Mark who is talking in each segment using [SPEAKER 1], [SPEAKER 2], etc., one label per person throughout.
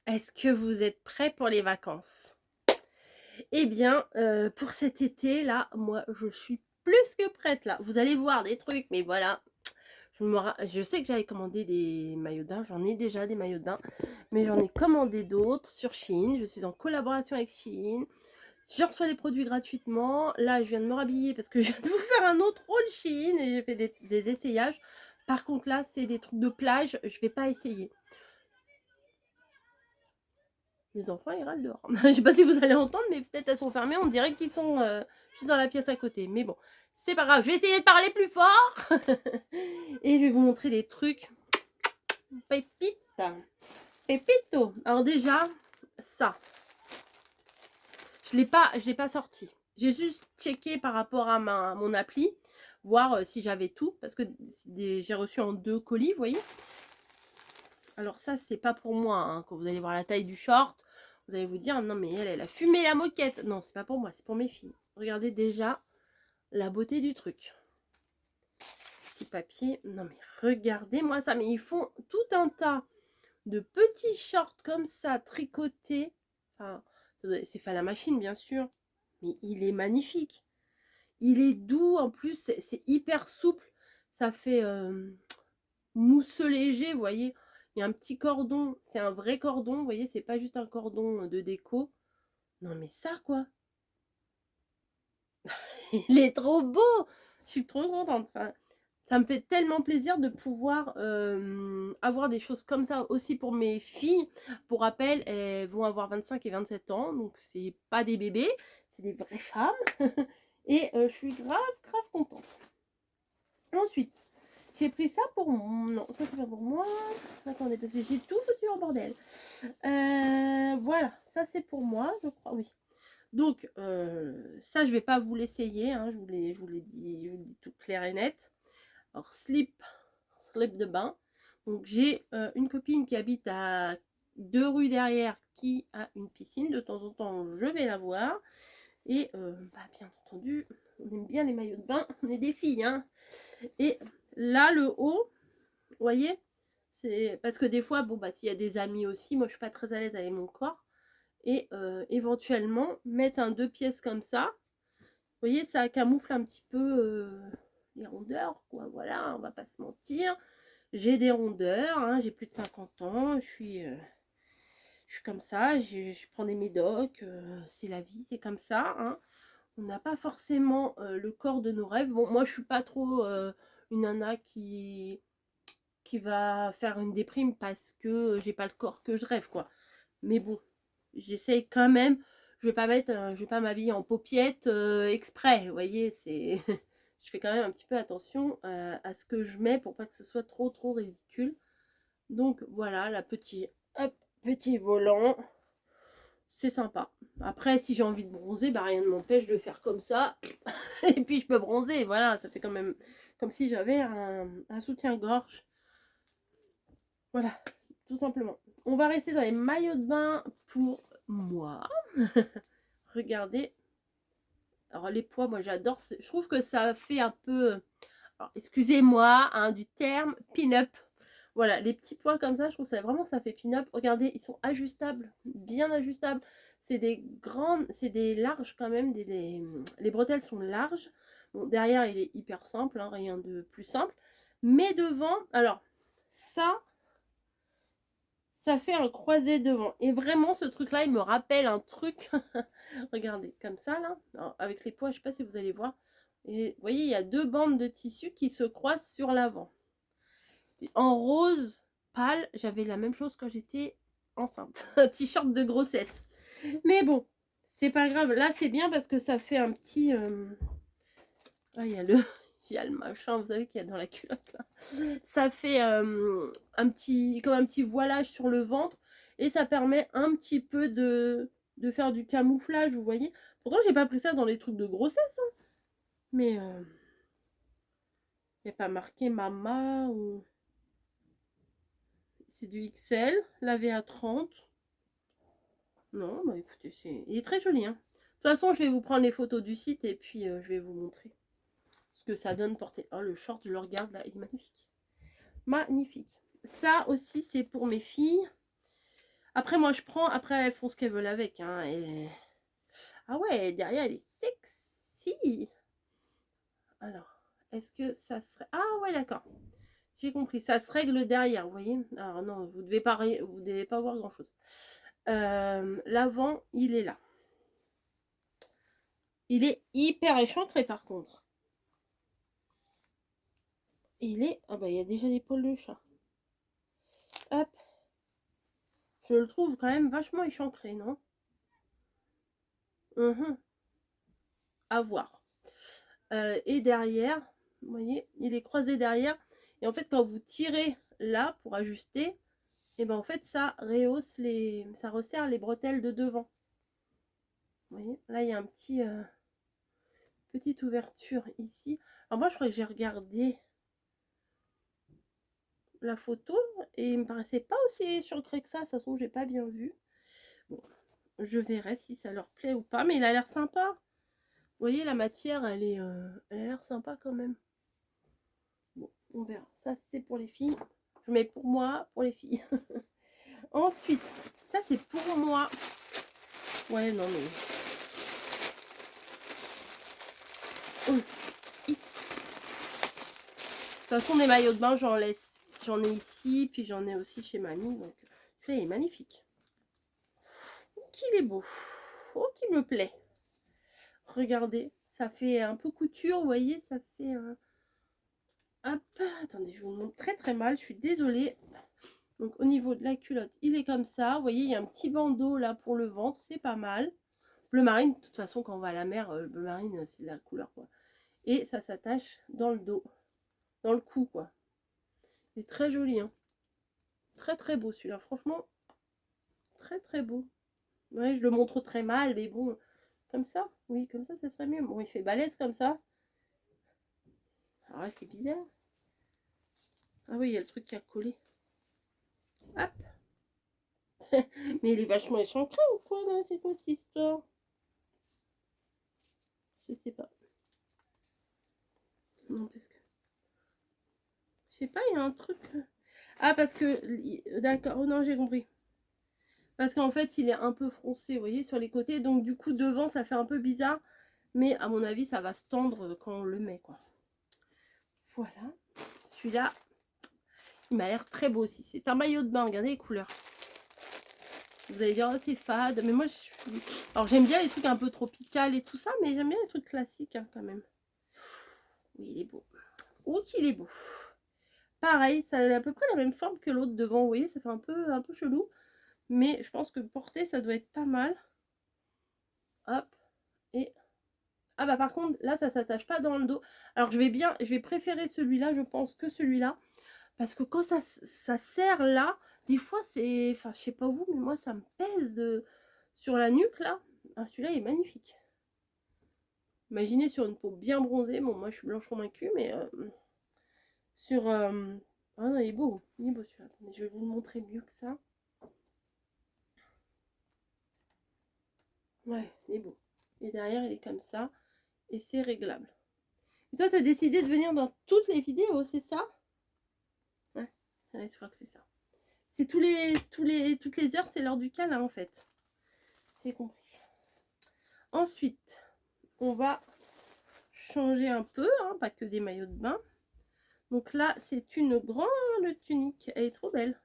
[SPEAKER 1] Est-ce que vous êtes prêts pour les vacances? Eh bien, pour cet été là, moi je suis plus que prête là. Vous allez voir des trucs, mais voilà, je sais que j'avais commandé des maillots de bain, j'en ai déjà des maillots de bain, mais j'en ai commandé d'autres sur Shein. Je suis en collaboration avec Shein. Je reçois les produits gratuitement. Là, je viens de me rhabiller parce que je viens de vous faire un autre haul Shein et j'ai fait des essayages. Par contre là, c'est des trucs de plage, je vais pas essayer. Les enfants, ils râlent dehors. Je sais pas si vous allez entendre, mais peut-être elles sont fermées. On dirait qu'ils sont juste dans la pièce à côté. Mais bon, c'est pas grave. Je vais essayer de parler plus fort. Et je vais vous montrer des trucs. Pépites. Pépito. Alors déjà, ça. Je l'ai pas sorti. J'ai juste checké par rapport à mon appli. Voir si j'avais tout. Parce que j'ai reçu en 2 colis, vous voyez. Alors ça, c'est pas pour moi, hein. Quand vous allez voir la taille du short, vous allez vous dire: «Non mais elle a fumé la moquette». Non, c'est pas pour moi, c'est pour mes filles. Regardez déjà la beauté du truc. Petit papier. Non mais regardez-moi ça, mais ils font tout un tas de petits shorts comme ça, tricotés. Enfin, c'est fait à la machine, bien sûr, mais il est magnifique. Il est doux, en plus, c'est hyper souple. Ça fait, mousseux léger, vous voyez? Il y a un petit cordon, c'est un vrai cordon, vous voyez? C'est pas juste un cordon, de déco. Non mais ça, quoi! Il est trop beau! Je suis trop contente, enfin, ça me fait tellement plaisir de pouvoir, avoir des choses comme ça aussi pour mes filles. Pour rappel, elles vont avoir 25 et 27 ans, donc c'est pas des bébés, c'est des vraies femmes et je suis grave, grave contente. Ensuite, j'ai pris ça pour non, ça c'est pas pour moi. Attendez, parce que j'ai tout foutu en bordel. Voilà, ça c'est pour moi, je crois, oui. Donc, ça je vais pas vous l'essayer, hein, je vous le dis tout clair et net. Alors slip de bain. Donc j'ai, une copine qui habite à 2 rues derrière qui a une piscine. De temps en temps, je vais la voir et bah, bien entendu, on aime bien les maillots de bain, on est des filles, hein. Et là, le haut, vous voyez? C'est parce que des fois, bon, bah, s'il y a des amis aussi, moi je suis pas très à l'aise avec mon corps et éventuellement mettre un 2 pièces comme ça, vous voyez, ça camoufle un petit peu, les rondeurs, quoi, voilà, on va pas se mentir. J'ai des rondeurs, hein, j'ai plus de 50 ans, je suis comme ça, je prends des médocs, c'est la vie, c'est comme ça, hein. On n'a pas forcément, le corps de nos rêves. Bon, moi je suis pas trop, une nana qui va faire une déprime parce que j'ai pas le corps que je rêve, quoi. Mais bon, j'essaye quand même. Je vais pas m'habiller en paupiètes exprès, vous voyez, c'est je fais quand même un petit peu attention à ce que je mets pour pas que ce soit trop trop ridicule. Donc voilà, hop, petit volant, c'est sympa. Après, si j'ai envie de bronzer, bah rien ne m'empêche de faire comme ça, et puis je peux bronzer, voilà, ça fait quand même comme si j'avais un soutien-gorge. Voilà, tout simplement. On va rester dans les maillots de bain pour moi. Regardez. Alors les pois, moi j'adore. Je trouve que ça fait un peu, excusez-moi hein, du terme, pin-up. Voilà, les petits pois comme ça, je trouve ça vraiment ça fait pin-up. Regardez, ils sont ajustables, bien ajustables. C'est des grandes, c'est des larges quand même. Les bretelles sont larges. Bon, derrière, il est hyper simple, hein, rien de plus simple. Mais devant, alors ça fait un croisé devant. Et vraiment, ce truc-là, il me rappelle un truc. Regardez, comme ça, là. Alors, avec les pois, je ne sais pas si vous allez voir. Et vous voyez, il y a 2 bandes de tissu qui se croisent sur l'avant. En rose pâle, j'avais la même chose quand j'étais enceinte. Un t-shirt de grossesse. Mais bon, c'est pas grave. Là, c'est bien parce que ça fait un petit... Ah, il y a le... Il y a le machin, vous savez qu'il y a dans la culotte là. Ça fait comme un petit voilage sur le ventre et ça permet un petit peu de faire du camouflage, vous voyez. Pourtant, j'ai pas pris ça dans les trucs de grossesse, hein. Mais il n'y a pas marqué Mama ou. C'est du XL, lavé à 30. Non, bah écoutez, il est très joli, hein. De toute façon, je vais vous prendre les photos du site et puis je vais vous montrer ce que ça donne porter. Oh, le short, je le regarde là, il est magnifique. Magnifique. Ça aussi, c'est pour mes filles. Après, moi, je prends. Après, elles font ce qu'elles veulent avec. Hein, et... Ah ouais, derrière, elle est sexy. Alors, est-ce que ça serait... Ah ouais, d'accord. J'ai compris. Ça se règle derrière, vous voyez. Alors non, vous devez pas voir grand-chose. L'avant, il est là. Il est hyper échancré, par contre. Il est... Ah bah, il y a déjà des poils de chat. Hop. Je le trouve quand même vachement échancré, non? À voir. Et derrière, vous voyez, il est croisé derrière. Et en fait, quand vous tirez là pour ajuster, et ben en fait, ça rehausse ça resserre les bretelles de devant. Vous voyez, là, il y a un petite ouverture ici. Alors moi, je crois que j'ai regardé la photo et il me paraissait pas aussi échancré que ça. De toute façon, j'ai pas bien vu. Bon, je verrai si ça leur plaît ou pas, mais il a l'air sympa. Vous voyez, la matière, elle a l'air sympa quand même. Bon, on verra. Ça, c'est pour les filles. Je mets pour moi, pour les filles. Ensuite, ça, c'est pour moi. Ouais, non, mais... De toute façon, des maillots de bain, j'en ai ici, puis j'en ai aussi chez mamie. Donc, celui-là, il est magnifique. Qu'il est beau. Oh, qui me plaît. Regardez, ça fait un peu couture, vous voyez, ça fait un... Hop, attendez, je vous montre très très mal, je suis désolée. Donc au niveau de la culotte, il est comme ça. Vous voyez, il y a un petit bandeau là pour le ventre, c'est pas mal. Bleu marine, de toute façon, quand on va à la mer, le bleu marine, c'est de la couleur, quoi. Et ça s'attache dans le dos, dans le cou, quoi. C'est très joli, hein. Très très beau celui-là, franchement, très très beau. Ouais, je le montre très mal, mais bon, comme ça, oui, comme ça serait mieux. Bon, il fait balèze comme ça. Alors là, c'est bizarre. Ah oui, il y a le truc qui a collé. Hop. Mais il est vachement échancré ou quoi, là? C'est quoi cette histoire? Je sais pas. Non, parce que... Je sais pas, il y a un truc... Ah, parce que... D'accord, oh non, j'ai compris. Parce qu'en fait, il est un peu froncé, vous voyez, sur les côtés. Donc, du coup, devant, ça fait un peu bizarre. Mais, à mon avis, ça va se tendre quand on le met, quoi. Voilà. Celui-là, il m'a l'air très beau aussi. C'est un maillot de bain, regardez les couleurs. Vous allez dire, oh, c'est fade. Mais moi, alors, j'aime bien les trucs un peu tropicales et tout ça. Mais j'aime bien les trucs classiques, hein, quand même. Oui, il est beau. Oh, qu'il est beau. Pareil, ça a à peu près la même forme que l'autre devant. Vous voyez, ça fait un peu chelou. Mais je pense que porter, ça doit être pas mal. Hop. Et... Ah bah par contre, là, ça s'attache pas dans le dos. Alors, je vais préférer celui-là, je pense, que celui-là. Parce que quand ça serre là, des fois, c'est... Enfin, je sais pas vous, mais moi, ça me pèse sur la nuque, là. Ah, celui-là, il est magnifique. Imaginez sur une peau bien bronzée. Bon, moi, je suis blanche convaincue, mais... sur... Ah non, il est beau. Il est beau, celui-là. Attendez, je vais vous le montrer mieux que ça. Ouais, il est beau. Et derrière, il est comme ça. Et c'est réglable. Et toi, tu as décidé de venir dans toutes les vidéos, c'est ça? Ouais, je crois que c'est ça. C'est toutes les heures, c'est l'heure du câlin, en fait. J'ai compris. Ensuite, on va changer un peu, hein, pas que des maillots de bain. Donc là, c'est une grande tunique. Elle est trop belle.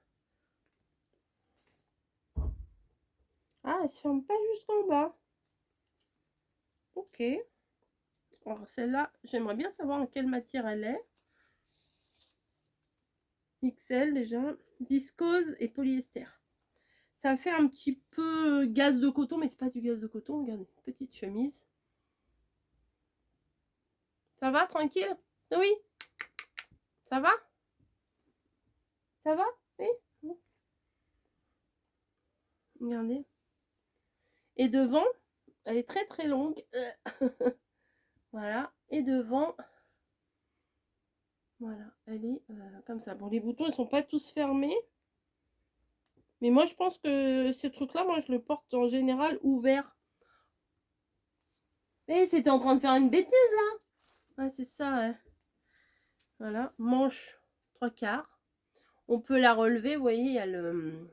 [SPEAKER 1] Ah, elle se ferme pas jusqu'en bas. Ok. Alors celle-là, j'aimerais bien savoir en quelle matière elle est. XL déjà. Viscose et polyester. Ça fait un petit peu gaz de coton, mais c'est pas du gaz de coton. Regardez, petite chemise. Ça va, tranquille? Oui? Ça va? Ça va? Oui? Regardez. Et devant, elle est très très longue. Voilà. Et devant, voilà, elle est comme ça. Bon, les boutons, ils sont pas tous fermés. Mais moi, je pense que ce truc-là, moi, je le porte en général ouvert. Et c'était en train de faire une bêtise, là. Ouais, c'est ça, ouais. Voilà, manche 3/4. On peut la relever, vous voyez, il y a le...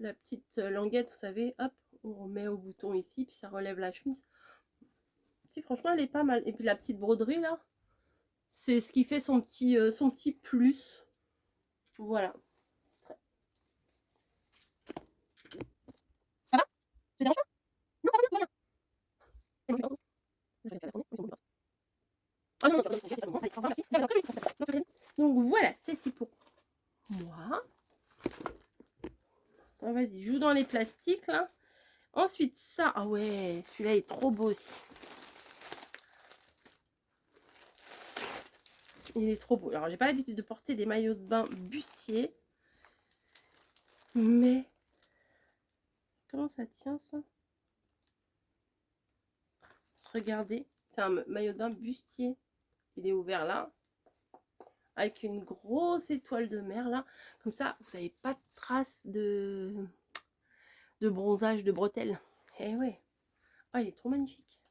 [SPEAKER 1] la petite languette, vous savez, hop, on remet au bouton ici, puis ça relève la chemise. Si, franchement, elle est pas mal. Et puis la petite broderie là, c'est ce qui fait son petit plus. Voilà. Ça va? Je te dérange pas? Non, ça va bien. Non, je vais pas attendre. Ah non, non, merci. Donc voilà, c'est pour moi. Ah, vas-y, joue dans les plastiques là. Ensuite, ça, ah ouais, celui-là est trop beau aussi. Il est trop beau. Alors, j'ai pas l'habitude de porter des maillots de bain bustiers. Mais, comment ça tient ça? Regardez, c'est un maillot de bain bustier. Il est ouvert là. Avec une grosse étoile de mer là. Comme ça, vous n'avez pas de traces de bronzage, de bretelles. Eh ouais. Ah, il est trop magnifique.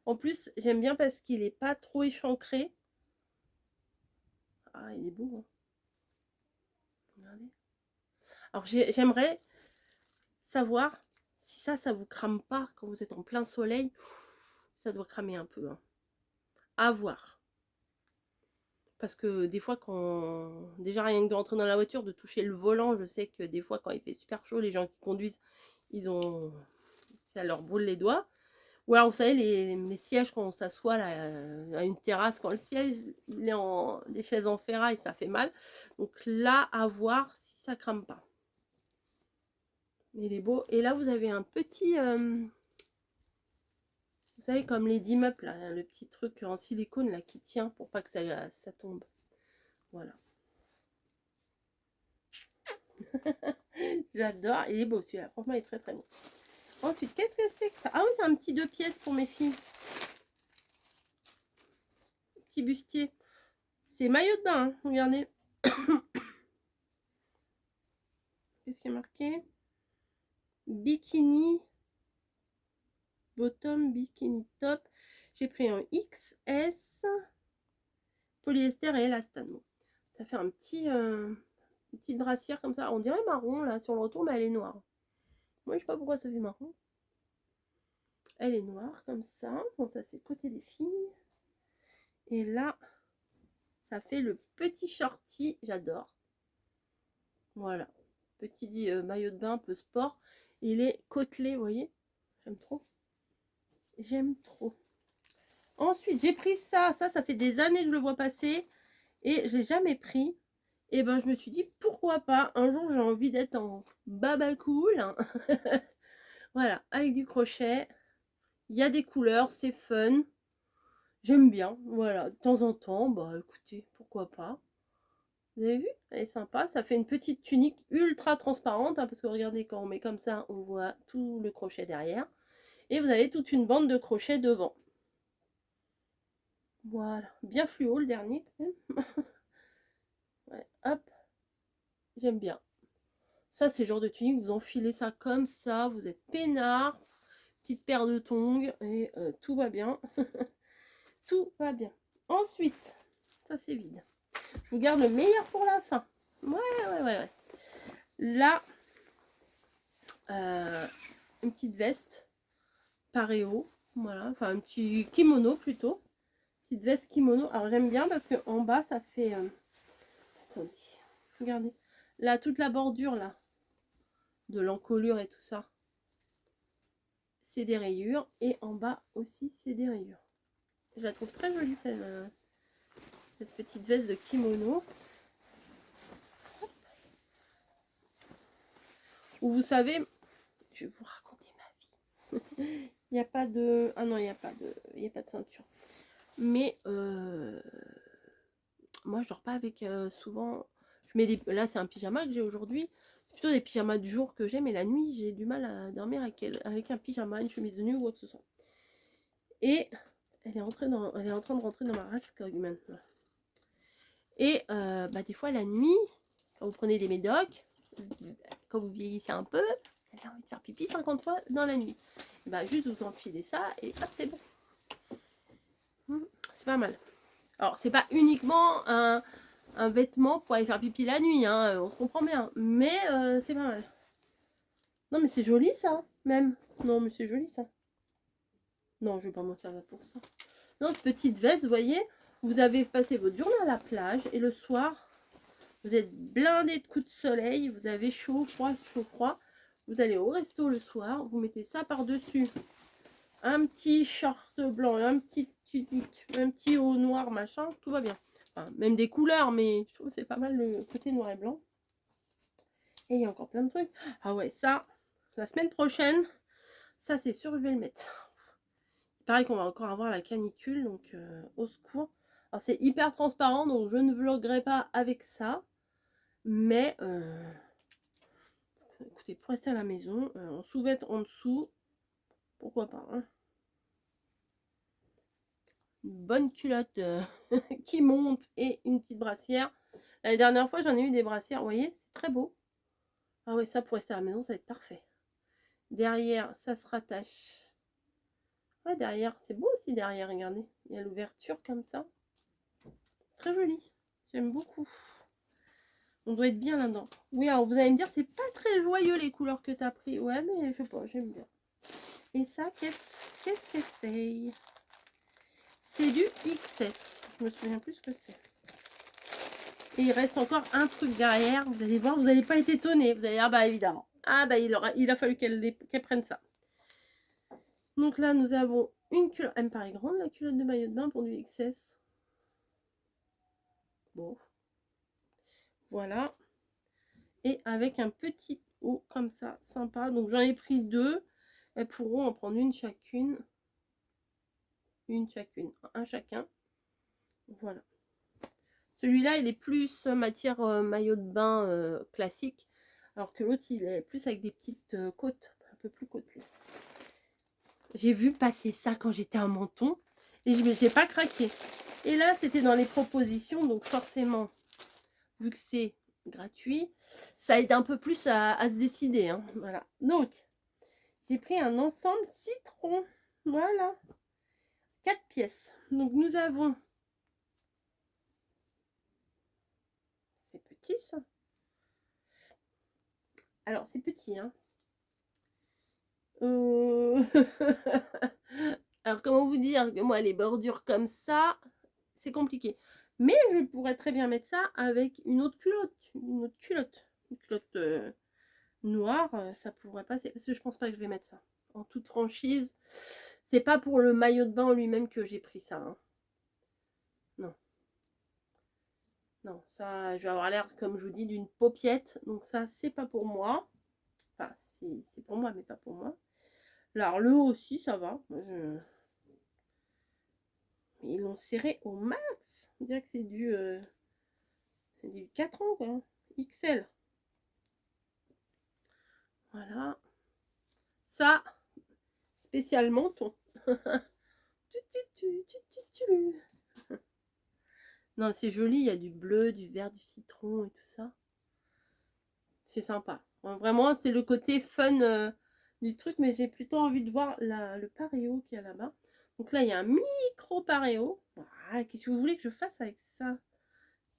[SPEAKER 1] En plus, j'aime bien parce qu'il n'est pas trop échancré. Ah, il est beau. Hein. Regardez. Alors, j'aimerais savoir si ça vous crame pas quand vous êtes en plein soleil. Ça doit cramer un peu. Hein. À voir. Parce que des fois, quand... Déjà, rien que de rentrer dans la voiture, de toucher le volant, je sais que des fois, quand il fait super chaud, les gens qui conduisent, ils ont... Ça leur brûle les doigts. Ou alors, vous savez, les sièges, quand on s'assoit à une terrasse, quand le siège il est en des chaises en ferraille, ça fait mal. Donc là, à voir si ça crame pas. Mais il est beau. Et là, vous avez un petit... vous savez, comme les immeubles, là, le petit truc en silicone là, qui tient pour pas que ça tombe. Voilà. J'adore. Il est beau celui-là. Franchement, il est très très beau. Ensuite, qu'est-ce que c'est que ça? Ah oui, c'est un petit 2 pièces pour mes filles. Petit bustier. C'est maillot de bain, hein. Regardez. Qu'est-ce qui est marqué? Bikini. Bottom, bikini top. J'ai pris un XS. Polyester et élastane. Ça fait un petit... une petite brassière comme ça. On dirait marron là sur le retour, mais elle est noire. Moi, je sais pas pourquoi ça fait marron. Elle est noire comme ça. Bon, ça, c'est le côté des filles. Et là, ça fait le petit shorty. J'adore. Voilà. Petit maillot de bain un peu sport. Il est côtelé, vous voyez. J'aime trop. J'aime trop. Ensuite, j'ai pris ça. Ça fait des années que je le vois passer. Et je l'ai jamais pris. Et ben, je me suis dit, pourquoi pas. Un jour, j'ai envie d'être en baba cool. Voilà, avec du crochet. Il y a des couleurs, c'est fun. J'aime bien, voilà, de temps en temps, bah écoutez, pourquoi pas. Vous avez vu? Elle est sympa, ça fait une petite tunique ultra transparente, hein, parce que regardez, quand on met comme ça, on voit tout le crochet derrière. Et vous avez toute une bande de crochet devant. Voilà, bien fluo le dernier quand même. Ouais, hop, j'aime bien. Ça, c'est le genre de tunique, vous enfilez ça comme ça, vous êtes peinard, petite paire de tongs, et tout va bien. Tout va bien. Ensuite, ça c'est vide. Je vous garde le meilleur pour la fin. Ouais. Là, une petite veste paréo. Voilà, enfin un petit kimono plutôt. Petite veste kimono. Alors j'aime bien parce que en bas ça fait... attendez, regardez. Là, toute la bordure là, de l'encolure et tout ça, c'est des rayures. Et en bas aussi, c'est des rayures. Je la trouve très jolie cette petite veste de kimono. Où vous savez, je vais vous raconter ma vie. Il n'y a pas de... Ah non, il n'y a pas de ceinture. Mais moi, je dors pas avec souvent... Je mets des... Là, c'est un pyjama que j'ai aujourd'hui. C'est plutôt des pyjamas de jour que j'ai, mais la nuit, j'ai du mal à dormir avec un pyjama, une chemise de nuit ou quoi que ce soit. Et elle est en train de rentrer dans ma race maintenant. Et bah, des fois, la nuit, quand vous prenez des médocs, quand vous vieillissez un peu, vous avez envie de faire pipi 50 fois dans la nuit. Et bah, juste vous enfilez ça et hop, c'est bon. C'est pas mal. Alors, c'est pas uniquement un vêtement pour aller faire pipi la nuit, hein, on se comprend bien. Mais c'est pas mal. Non, mais c'est joli ça, même. Non, mais c'est joli ça. Non, je vais pas m'en servir pour ça. Non, petite veste, vous voyez, vous avez passé votre journée à la plage et le soir, vous êtes blindé de coups de soleil, vous avez chaud, froid, chaud, froid. Vous allez au resto le soir, vous mettez ça par-dessus. Un petit short blanc, un petit tunique, un petit haut noir, machin, tout va bien. Enfin, même des couleurs, mais je trouve que c'est pas mal le côté noir et blanc. Et il y a encore plein de trucs. Ah ouais, ça, la semaine prochaine, ça c'est sûr, je vais le mettre. Il paraît qu'on va encore avoir la canicule, donc au secours. Alors c'est hyper transparent, donc je ne vloguerai pas avec ça. Mais écoutez, pour rester à la maison, en sous-vêtements en dessous, pourquoi pas, hein. Une bonne culotte qui monte et une petite brassière. La dernière fois, j'en ai eu des brassières, vous voyez, c'est très beau. Ah oui, ça pour rester à la maison, ça va être parfait. Derrière, ça se rattache. Ouais, derrière, c'est beau aussi derrière, regardez. Il y a l'ouverture comme ça. Très joli. J'aime beaucoup. On doit être bien là-dedans. Oui, alors vous allez me dire, c'est pas très joyeux les couleurs que tu as pris. Ouais, mais je sais pas, j'aime bien. Et ça, qu'est-ce que c'est? C'est du XS. Je me souviens plus ce que c'est. Et il reste encore un truc derrière. Vous allez voir, vous n'allez pas être étonné. Vous allez dire, ah bah évidemment. Ah bah il a fallu qu'elle prenne ça. Donc là, nous avons une culotte. Elle me paraît grande, la culotte de maillot de bain pour du XS. Bon. Voilà. Et avec un petit haut comme ça, sympa. Donc j'en ai pris deux. Elles pourront en prendre une chacune. Une chacune. Un chacun. Voilà. Celui-là, il est plus matière maillot de bain classique. Alors que l'autre, il est plus avec des petites côtes. Un peu plus côtelées. J'ai vu passer ça quand j'étais à Menton. Et je n'ai pas craqué. Et là, c'était dans les propositions. Donc forcément, vu que c'est gratuit, ça aide un peu plus à se décider. Hein. Voilà. Donc, j'ai pris un ensemble citron. Voilà. 4 pièces. Donc, nous avons... C'est petit, ça. Alors, c'est petit, hein. Alors, comment vous dire que moi, les bordures comme ça, c'est compliqué. Mais je pourrais très bien mettre ça avec une autre culotte. Une autre culotte. Une culotte noire, ça pourrait passer. Parce que je pense pas que je vais mettre ça. En toute franchise, c'est pas pour le maillot de bain en lui-même que j'ai pris ça. Hein. Non. Non, ça, je vais avoir l'air, comme je vous dis, d'une paupiette. Donc ça, c'est pas pour moi. Enfin, c'est pour moi, mais pas pour moi. Alors, le haut aussi, ça va. Ils l'ont serré au max. On dirait que c'est du 4 ans, quoi. XL. Voilà. Ça, spécial menton. Non, c'est joli. Il y a du bleu, du vert, du citron et tout ça. C'est sympa. Vraiment, c'est le côté fun du truc. Mais j'ai plutôt envie de voir le paréo qu'il y a là-bas. Donc là, il y a un micro paréo. Ah, qu'est-ce que vous voulez que je fasse avec ça?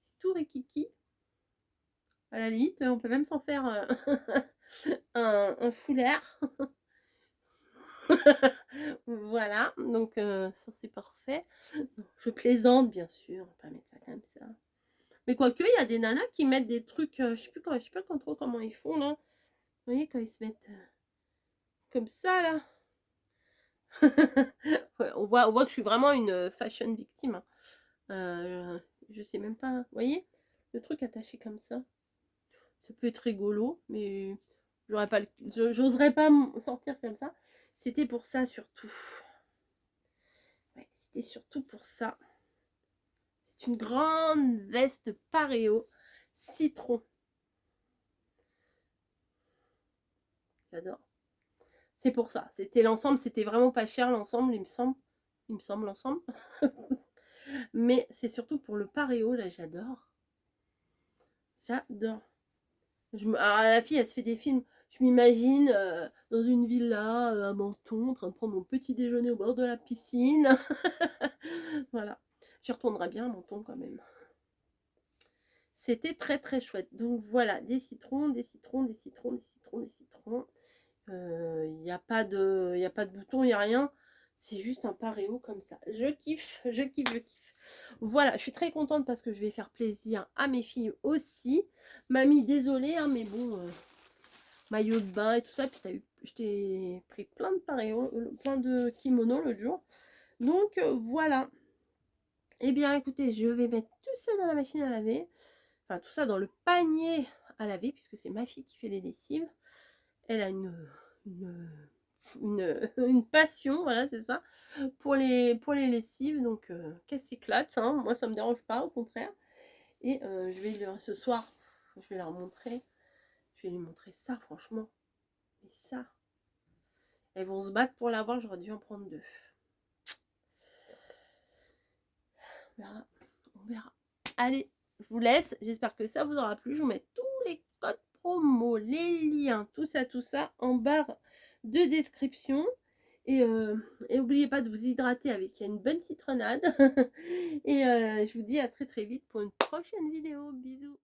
[SPEAKER 1] C'est tout rikiki. À la limite, on peut même s'en faire un foulard. Voilà, donc ça c'est parfait. Je plaisante, bien sûr, on va pas mettre ça comme ça. Mais quoique, il y a des nanas qui mettent des trucs, je sais pas trop comment ils font là. Vous voyez, quand ils se mettent comme ça là. Ouais, on voit que je suis vraiment une fashion victime. Je sais même pas, vous voyez, le truc attaché comme ça. Ça peut être rigolo, mais j'oserais pas sortir comme ça. C'était pour ça surtout. Ouais, c'était surtout pour ça. C'est une grande veste paréo citron. J'adore. C'est pour ça. C'était l'ensemble, c'était vraiment pas cher l'ensemble, il me semble. Il me semble l'ensemble. Mais c'est surtout pour le paréo, là, j'adore. J'adore. Alors, la fille, elle se fait des films. Je m'imagine dans une villa à Menton, en train de prendre mon petit déjeuner au bord de la piscine. Voilà. J'y retournerai bien à Menton quand même. C'était très très chouette. Donc voilà, des citrons, des citrons, des citrons, des citrons, des citrons. Il n'y a pas de, y a pas de bouton, il n'y a rien. C'est juste un paréo comme ça. Je kiffe, je kiffe, je kiffe. Voilà, je suis très contente parce que je vais faire plaisir à mes filles aussi. Mamie, désolée, hein, mais bon, maillot de bain et tout ça. Puis je t'ai pris plein de paréos, plein de kimonos l'autre jour. Donc voilà. Eh bien, écoutez, je vais mettre tout ça dans la machine à laver. Enfin, tout ça dans le panier à laver, puisque c'est ma fille qui fait les lessives. Elle a une, une passion, voilà, c'est ça, pour les lessives. Donc, qu'elle s'éclate, hein. Moi, ça me dérange pas, au contraire. Et je vais ce soir, je vais leur montrer. Je vais lui montrer ça, franchement. Et ça, elles vont se battre pour l'avoir. J'aurais dû en prendre 2. On verra. On verra. Allez, je vous laisse. J'espère que ça vous aura plu. Je vous mets tous les codes promo, les liens, tout ça en barre de description. Et n'oubliez pas de vous hydrater avec une bonne citronnade. Et je vous dis à très très vite pour une prochaine vidéo. Bisous.